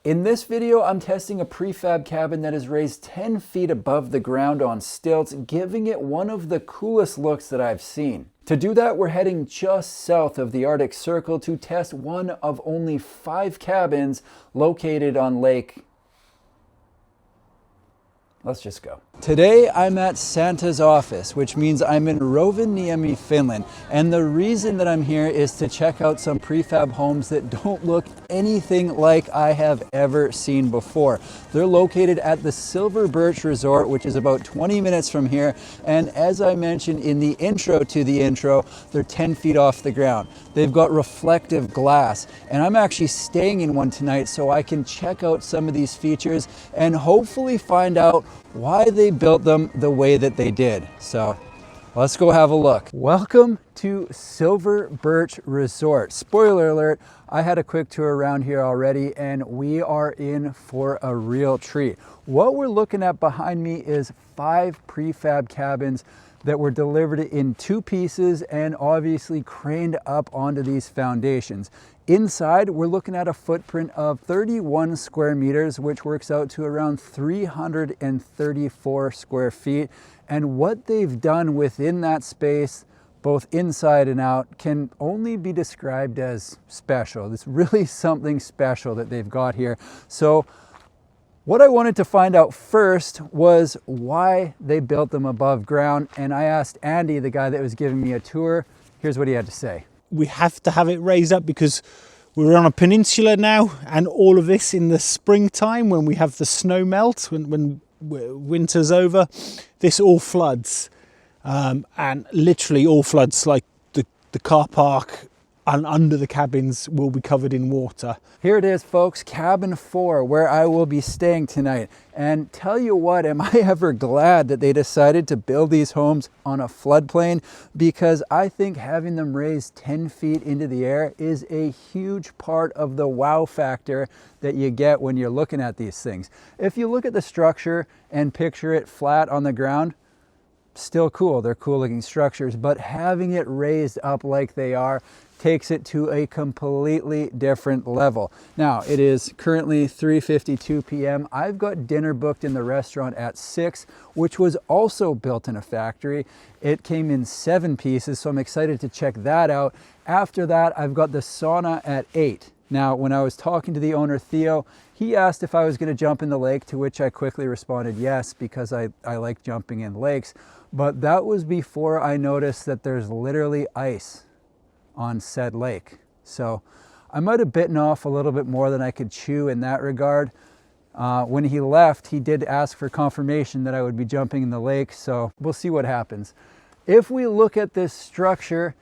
In this video, I'm testing a prefab cabin that is raised 10 feet above the ground on stilts, giving it one of the coolest looks that I've seen. To do that, we're heading just south of the Arctic Circle to test one of only 5 cabins located on Lake. Let's just go. Today I'm at Santa's office, which means I'm in Rovaniemi, Finland. And the reason that I'm here is to check out some prefab homes that don't look anything like I have ever seen before. They're located at the Silver Birch Resort, which is about 20 minutes from here. And as I mentioned in the intro to the intro, they're 10 feet off the ground. They've got reflective glass, and I'm actually staying in one tonight so I can check out some of these features and hopefully find out why they built them the way that they did. So let's go have a look. Welcome to Silver Birch Resort. Spoiler alert, I had a quick tour around here already and we are in for a real treat. What we're looking at behind me is 5 prefab cabins that were delivered in 2 pieces and obviously craned up onto these foundations. Inside, we're looking at a footprint of 31 square meters, which works out to around 334 square feet. And what they've done within that space, both inside and out, can only be described as special. It's really something special that they've got here. So what I wanted to find out first was why they built them above ground. And I asked Andy, the guy that was giving me a tour. Here's what he had to say. We have to have it raised up because we're on a peninsula now, and all of this in the springtime when we have the snow melt, when winter's over, this all floods, and literally all floods. Like the car park and under the cabins will be covered in water. Here it is, folks, cabin 4, where I will be staying tonight. And tell you what, am I ever glad that they decided to build these homes on a floodplain, because I think having them raised 10 feet into the air is a huge part of the wow factor that you get when you're looking at these things. If you look at the structure and picture it flat on the ground, still cool, they're cool looking structures, but having it raised up like they are takes it to a completely different level. Now, it is currently 3:52 p.m. I've got dinner booked in the restaurant at 6, which was also built in a factory. It came in 7 pieces, so I'm excited to check that out. After that, I've got the sauna at 8. Now, when I was talking to the owner, Theo, he asked if I was going to jump in the lake, to which I quickly responded yes, because I like jumping in lakes. But that was before I noticed that there's literally ice on said lake. So I might have bitten off a little bit more than I could chew in that regard. When he left, he did ask for confirmation that I would be jumping in the lake, so we'll see what happens. If we look at this structure,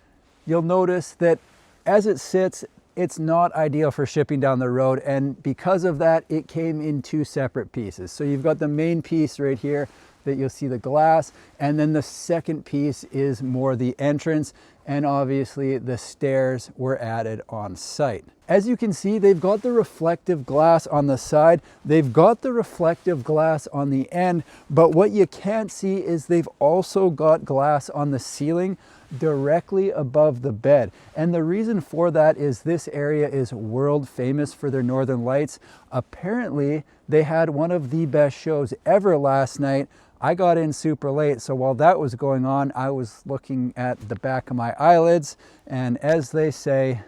you'll notice that as it sits, it's not ideal for shipping down the road, and because of that, it came in 2 separate pieces. So you've got the main piece right here that you'll see the glass, and then the second piece is more the entrance, and obviously the stairs were added on site. As you can see, they've got the reflective glass on the side, they've got the reflective glass on the end, but what you can't see is they've also got glass on the ceiling directly above the bed. And the reason for that is this area is world famous for their northern lights. Apparently, they had one of the best shows ever last night. I got in super late, so while that was going on, I was looking at the back of my eyelids, and as they say,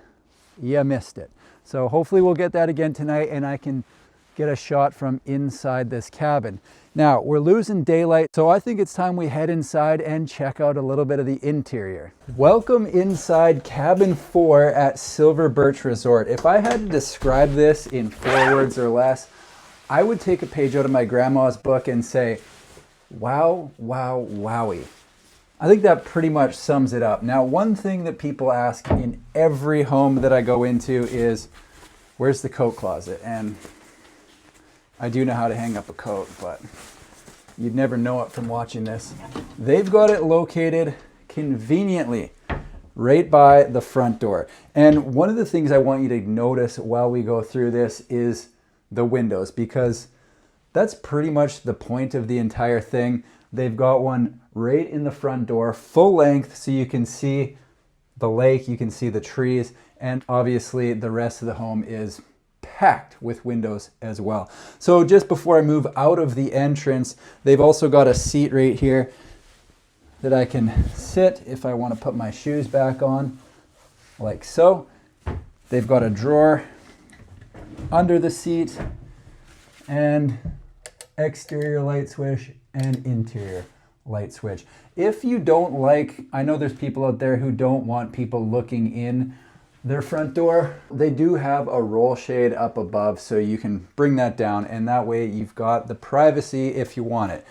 you missed it. So hopefully we'll get that again tonight and I can get a shot from inside this cabin. Now, we're losing daylight, so I think it's time we head inside and check out a little bit of the interior. Welcome inside cabin 4 at Silver Birch Resort. If I had to describe this in 4 words or less, I would take a page out of my grandma's book and say, wow, wow, wowie. I think that pretty much sums it up. Now, one thing that people ask in every home that I go into is, where's the coat closet? And I do know how to hang up a coat, but you'd never know it from watching this. They've got it located conveniently right by the front door. And one of the things I want you to notice while we go through this is the windows, because that's pretty much the point of the entire thing. They've got one right in the front door, full length, so you can see the lake, you can see the trees, and obviously the rest of the home is packed with windows as well. So just before I move out of the entrance, they've also got a seat right here that I can sit if I want to put my shoes back on, like so. They've got a drawer under the seat, and exterior light switch and interior light switch. If you don't like, I know there's people out there who don't want people looking in their front door, they do have a roll shade up above, so you can bring that down, and that way you've got the privacy if you want it.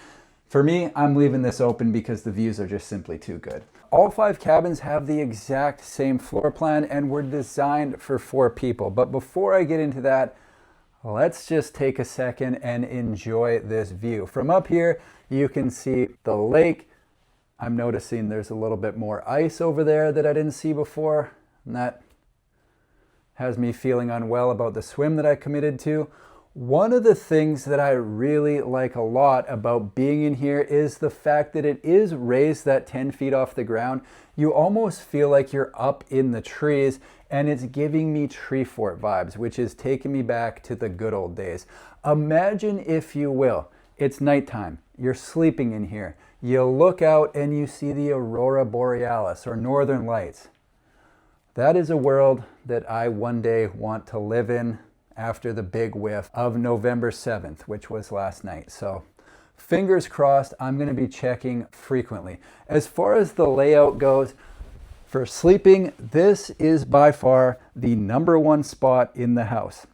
For me, I'm leaving this open because the views are just simply too good. All 5 cabins have the exact same floor plan and were designed for 4 people. But before I get into that, let's just take a second and enjoy this view. From up here, you can see the lake. I'm noticing there's a little bit more ice over there that I didn't see before, and that has me feeling unwell about the swim that I committed to. One of the things that I really like a lot about being in here is the fact that it is raised that 10 feet off the ground. You almost feel like you're up in the trees, and it's giving me tree fort vibes, which is taking me back to the good old days. Imagine, if you will, it's nighttime, you're sleeping in here, you look out and you see the aurora borealis or northern lights. That is a world that I one day want to live in after the big whiff of November 7th, which was last night. So fingers crossed, I'm going to be checking frequently. As far as the layout goes, for sleeping, this is by far the #1 spot in the house.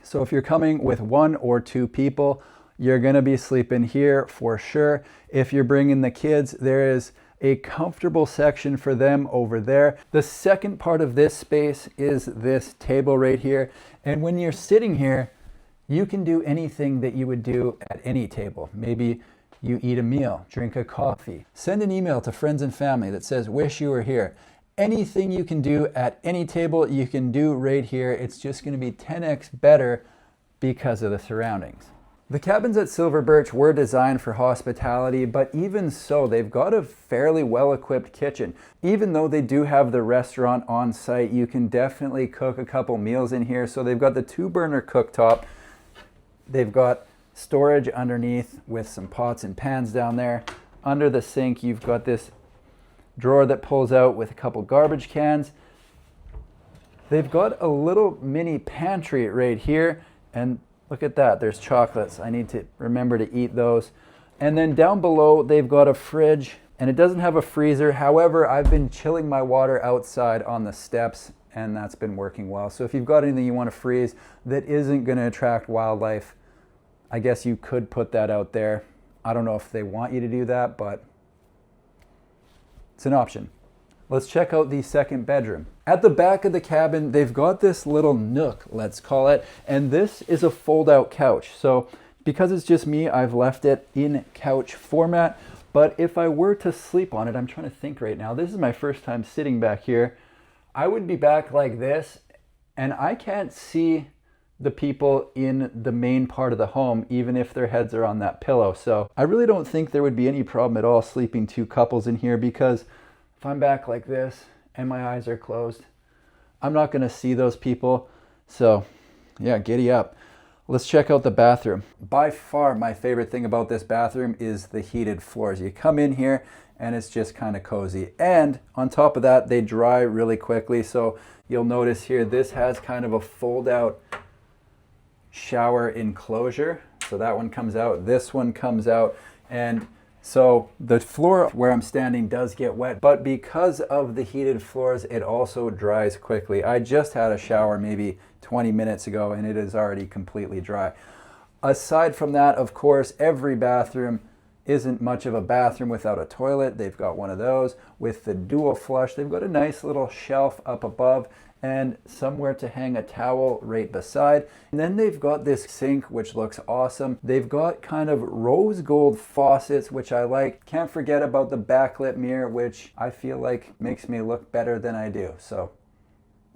So if you're coming with 1 or 2 people, you're going to be sleeping here for sure. If you're bringing the kids, there is a comfortable section for them over there. The second part of this space is this table right here. And when you're sitting here, you can do anything that you would do at any table. Maybe you eat a meal, drink a coffee, send an email to friends and family that says, wish you were here. Anything you can do at any table, you can do right here. It's just going to be 10x better because of the surroundings. The cabins at Silver Birch were designed for hospitality, but even so, they've got a fairly well-equipped kitchen. Even though they do have the restaurant on site, you can definitely cook a couple meals in here. So they've got the 2-burner cooktop. They've got storage underneath with some pots and pans down there. Under the sink, you've got this drawer that pulls out with a couple garbage cans. They've got a little mini pantry right here, and look at that, there's chocolates. I need to remember to eat those. And then down below, they've got a fridge, and it doesn't have a freezer. However, I've been chilling my water outside on the steps, and that's been working well. So if you've got anything you want to freeze that isn't going to attract wildlife, I guess you could put that out there. I don't know if they want you to do that, but it's an option. Let's check out the second bedroom. At the back of the cabin, they've got this little nook, let's call it, and this is a fold-out couch. So because it's just me, I've left it in couch format, but if I were to sleep on it, I'm trying to think right now, this is my first time sitting back here, I would be back like this, and I can't see the people in the main part of the home, even if their heads are on that pillow. So I really don't think there would be any problem at all sleeping 2 couples in here, because if I'm back like this and my eyes are closed, I'm not going to see those people. So yeah, giddy up. Let's check out the bathroom. By far my favorite thing about this bathroom is the heated floors. You come in here and it's just kind of cozy. And on top of that, they dry really quickly. So you'll notice here, this has kind of a fold out shower enclosure. So that one comes out, this one comes out, and so the floor where I'm standing does get wet, but because of the heated floors, it also dries quickly. I just had a shower maybe 20 minutes ago and it is already completely dry. Aside from that, of course, every bathroom isn't much of a bathroom without a toilet. They've got one of those with the dual flush. They've got a nice little shelf up above and somewhere to hang a towel right beside. And then they've got this sink, which looks awesome. They've got kind of rose gold faucets, which I like. Can't forget about the backlit mirror, which I feel like makes me look better than I do. So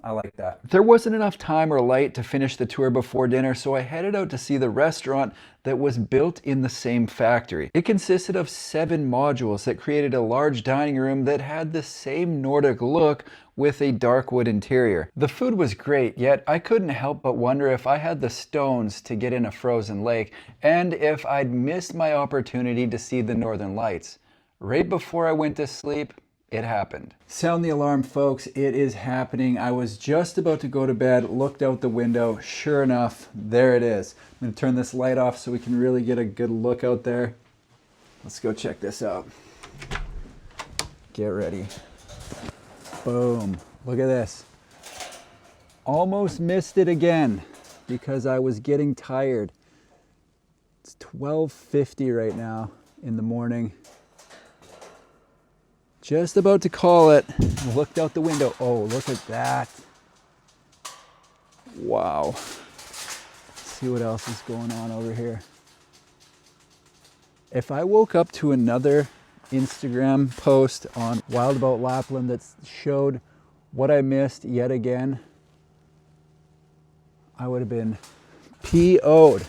I like that. There wasn't enough time or light to finish the tour before dinner, so I headed out to see the restaurant that was built in the same factory. It consisted of 7 modules that created a large dining room that had the same Nordic look with a dark wood interior. The food was great, yet I couldn't help but wonder if I had the stones to get in a frozen lake and if I'd missed my opportunity to see the northern lights. Right before I went to sleep, it happened. Sound the alarm, folks. It is happening. I was just about to go to bed, looked out the window. Sure enough, there it is. I'm going to turn this light off so we can really get a good look out there. Let's go check this out. Get ready. Boom. Look at this. Almost missed it again because I was getting tired. It's 12:50 right now in the morning. Just about to call it. Looked out the window. Oh, look at that. Wow. Let's see what else is going on over here. If I woke up to another Instagram post on Wild About Lapland that showed what I missed yet again, I would have been PO'd.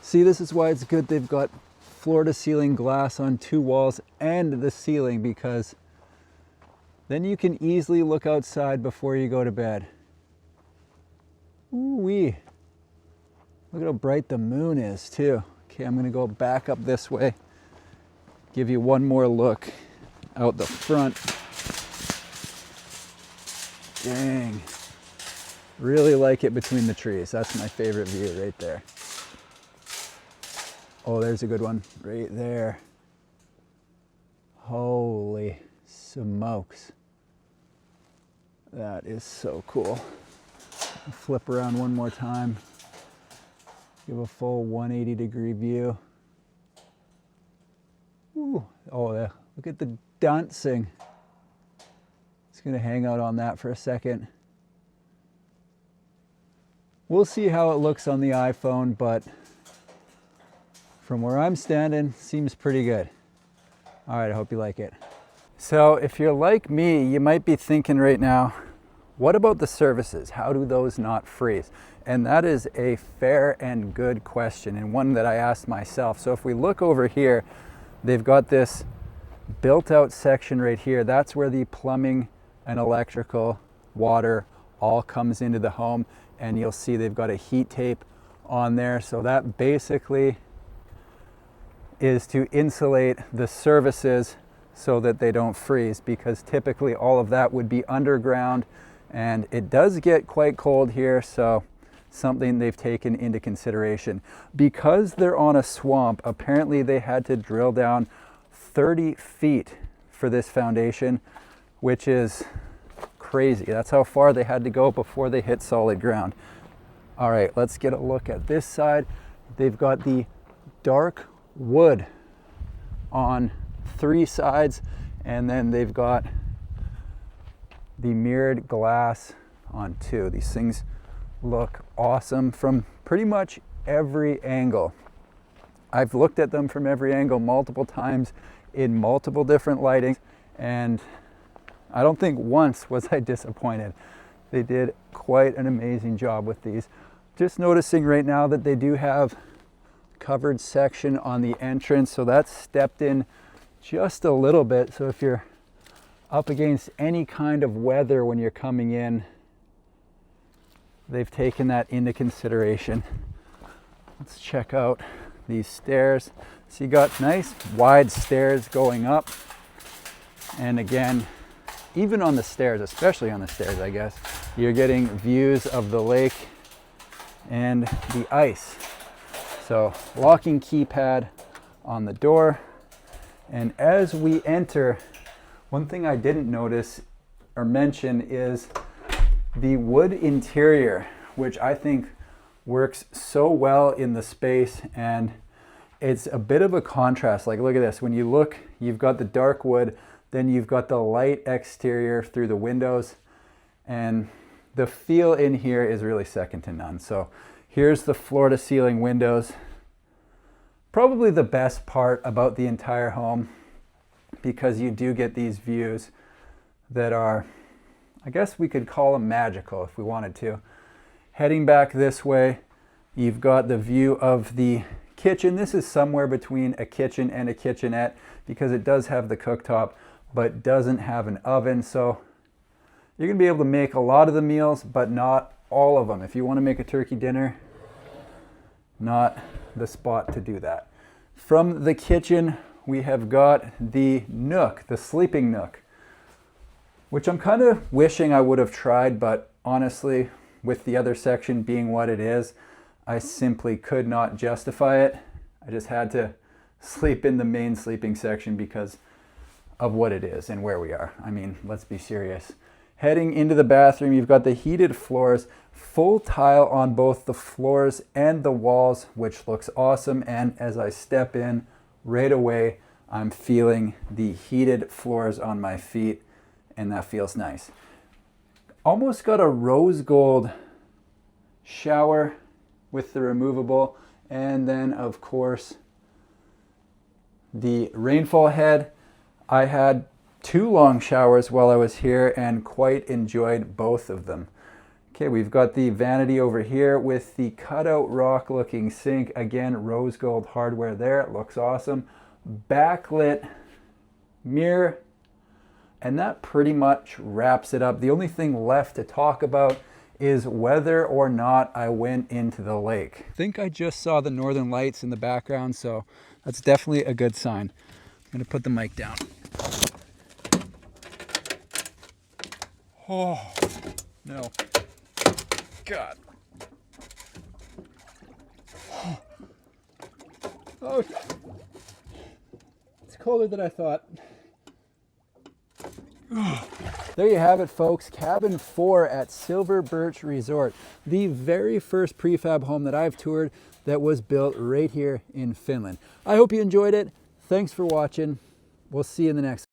See, this is why it's good they've got floor-to-ceiling glass on 2 walls and the ceiling, because then you can easily look outside before you go to bed. Ooh-wee. Look at how bright the moon is too. Okay, I'm gonna go back up this way. Give you one more look out the front. Dang. Really like it between the trees. That's my favorite view right there. Oh, there's a good one right there. Holy smokes. That is so cool. Flip around one more time. Give a full 180-degree view. Ooh. Oh, yeah. Look at the dancing. Just gonna hang out on that for a second. We'll see how it looks on the iPhone, but from where I'm standing, seems pretty good. All right, I hope you like it. So if you're like me, you might be thinking right now, what about the services? How do those not freeze? And that is a fair and good question, and one that I asked myself. So if we look over here, they've got this built out section right here. That's where the plumbing and electrical, water all comes into the home. And you'll see they've got a heat tape on there. So that basically is to insulate the services so that they don't freeze, because typically all of that would be underground, and it does get quite cold here, so something they've taken into consideration. Because they're on a swamp, apparently they had to drill down 30 feet for this foundation, which is crazy. That's how far they had to go before they hit solid ground. All right, let's get a look at this side. They've got the dark wood on 3 sides, and then they've got the mirrored glass on 2. These things look awesome from pretty much every angle. I've looked at them from every angle multiple times in multiple different lightings, and I don't think once was I disappointed. They did quite an amazing job with these. Just noticing right now that they do have covered section on the entrance, so that's stepped in just a little bit. So if you're up against any kind of weather when you're coming in, they've taken that into consideration. Let's check out these stairs. So you got nice wide stairs going up, and again, even on the stairs, especially on the stairs, I guess, you're getting views of the lake and the ice. So locking keypad on the door. And as we enter, one thing I didn't notice or mention is the wood interior, which I think works so well in the space, and it's a bit of a contrast. Like, look at this. When you look, you've got the dark wood, then you've got the light exterior through the windows, and the feel in here is really second to none. So here's the floor to ceiling windows. Probably the best part about the entire home, because you do get these views that are I guess we could call them magical if we wanted to. Heading back this way, you've got the view of the kitchen. This is somewhere between a kitchen and a kitchenette because it does have the cooktop, but doesn't have an oven. So you're gonna be able to make a lot of the meals, but not all of them. If you wanna make a turkey dinner, not the spot to do that. From the kitchen, we have got the nook, the sleeping nook, which I'm kind of wishing I would have tried, but honestly, with the other section being what it is, I simply could not justify it. I just had to sleep in the main sleeping section because of what it is and where we are. I mean, let's be serious. Heading into the bathroom, you've got the heated floors, full tile on both the floors and the walls, which looks awesome. And as I step in, right away, I'm feeling the heated floors on my feet, and that feels nice. Almost got a rose gold shower with the removable, and then of course the rainfall head. I had 2 long showers while I was here and quite enjoyed both of them. Okay, we've got the vanity over here with the cutout rock looking sink. Again, rose gold hardware there, it looks awesome. Backlit mirror, and that pretty much wraps it up. The only thing left to talk about is whether or not I went into the lake. I think I just saw the northern lights in the background, so that's definitely a good sign. I'm gonna put the mic down. Oh, no. God. Oh, it's colder than I thought. There you have it, folks. Cabin 4 at Silver Birch Resort. The very first prefab home that I've toured that was built right here in Finland. I hope you enjoyed it. Thanks for watching. We'll see you in the next